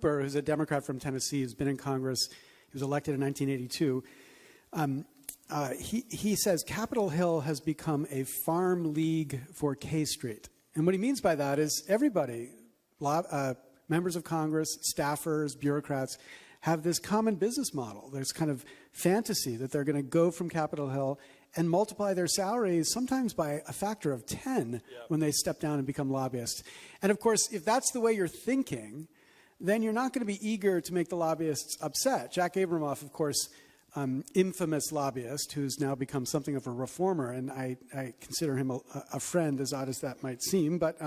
Cooper, who's a Democrat from Tennessee, who's been in Congress. He was elected in 1982. He says Capitol Hill has become a farm league for K Street. And what he means by that is everybody, members of Congress, staffers, bureaucrats, have this common business model. There's kind of fantasy that they're going to go from Capitol Hill and multiply their salaries sometimes by a factor of 10 when they step down and become lobbyists. And of course, if that's the way you're thinking, then you're not going to be eager to make the lobbyists upset. Jack Abramoff, of course, infamous lobbyist who's now become something of a reformer, and I consider him a friend, as odd as that might seem. But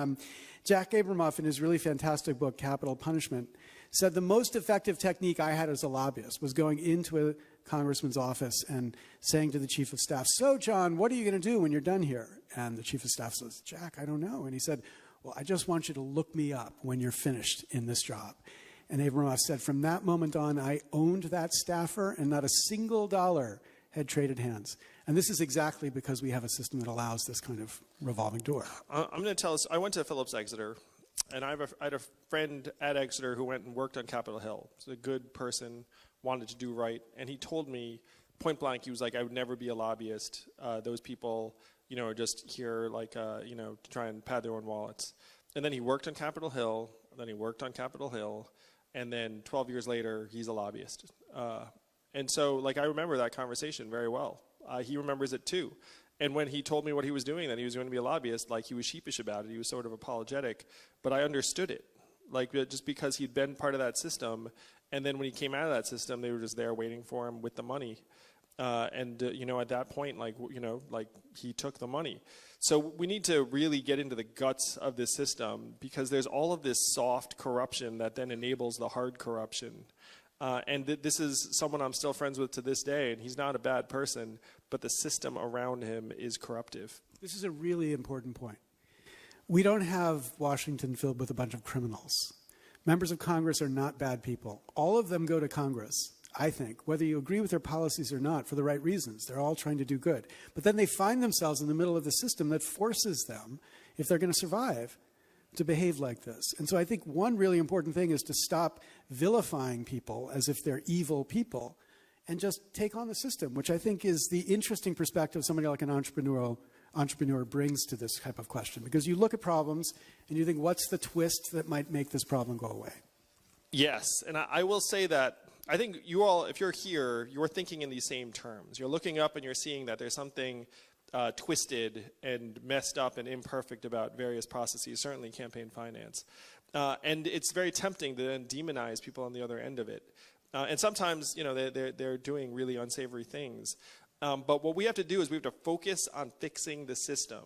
Jack Abramoff, in his really fantastic book, Capital Punishment, said the most effective technique I had as a lobbyist was going into a congressman's office and saying to the chief of staff, "So, John, what are you going to do when you're done here?" And the chief of staff says, "Jack, I don't know." And he said, "Well, I just want you to look me up when you're finished in this job." And Abramoff said, from that moment on, I owned that staffer, and not a single dollar had traded hands. And this is exactly because we have a system that allows this kind of revolving door. I'm going to tell us, I went to Phillips Exeter, and I had a friend at Exeter who went and worked on Capitol Hill. He's a good person, wanted to do right, and he told me point blank, he was like, I would never be a lobbyist. Those people, are just here like, to try and pad their own wallets. And then he worked on Capitol Hill, and then 12 years later, he's a lobbyist. And so, I remember that conversation very well. He remembers it too. And when he told me what he was doing, that he was going to be a lobbyist, he was sheepish about it. He was sort of apologetic, but I understood it. Just because he'd been part of that system, and then when he came out of that system, they were just there waiting for him with the money. At that point, he took the money. So we need to really get into the guts of this system, because there's all of this soft corruption that then enables the hard corruption. This is someone I'm still friends with to this day, and he's not a bad person, but the system around him is corruptive. This is a really important point. We don't have Washington filled with a bunch of criminals. Members of Congress are not bad people. All of them go to Congress, I think, whether you agree with their policies or not, for the right reasons. They're all trying to do good. But then they find themselves in the middle of the system that forces them, if they're going to survive, to behave like this. And so I think one really important thing is to stop vilifying people as if they're evil people and just take on the system, which I think is the interesting perspective somebody like an entrepreneur brings to this type of question. Because you look at problems and you think, what's the twist that might make this problem go away? Yes, and I will say that I think you all, if you're here, you're thinking in these same terms. You're looking up and you're seeing that there's something twisted and messed up and imperfect about various processes, certainly campaign finance. And it's very tempting to then demonize people on the other end of it. And sometimes, they're doing really unsavory things. But what we have to do is we have to focus on fixing the system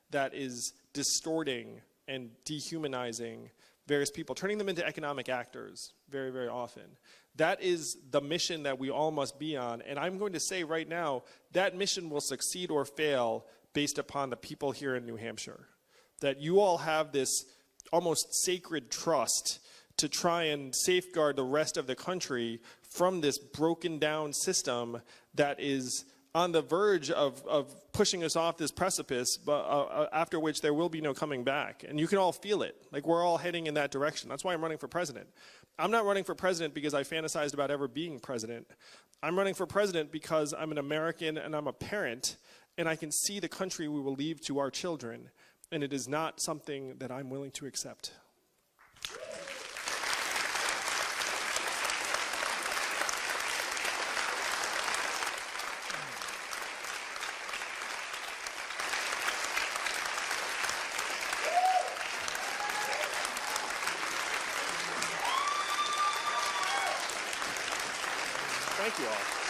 that is distorting and dehumanizing various people, turning them into economic actors very, very often. That is the mission that we all must be on. And I'm going to say right now, that mission will succeed or fail based upon the people here in New Hampshire. That you all have this almost sacred trust to try and safeguard the rest of the country from this broken down system that is on the verge of pushing us off this precipice, but after which there will be no coming back. And you can all feel it. We're all heading in that direction. That's why I'm running for president. I'm not running for president because I fantasized about ever being president. I'm running for president because I'm an American and I'm a parent, and I can see the country we will leave to our children, and it is not something that I'm willing to accept. Thank you all.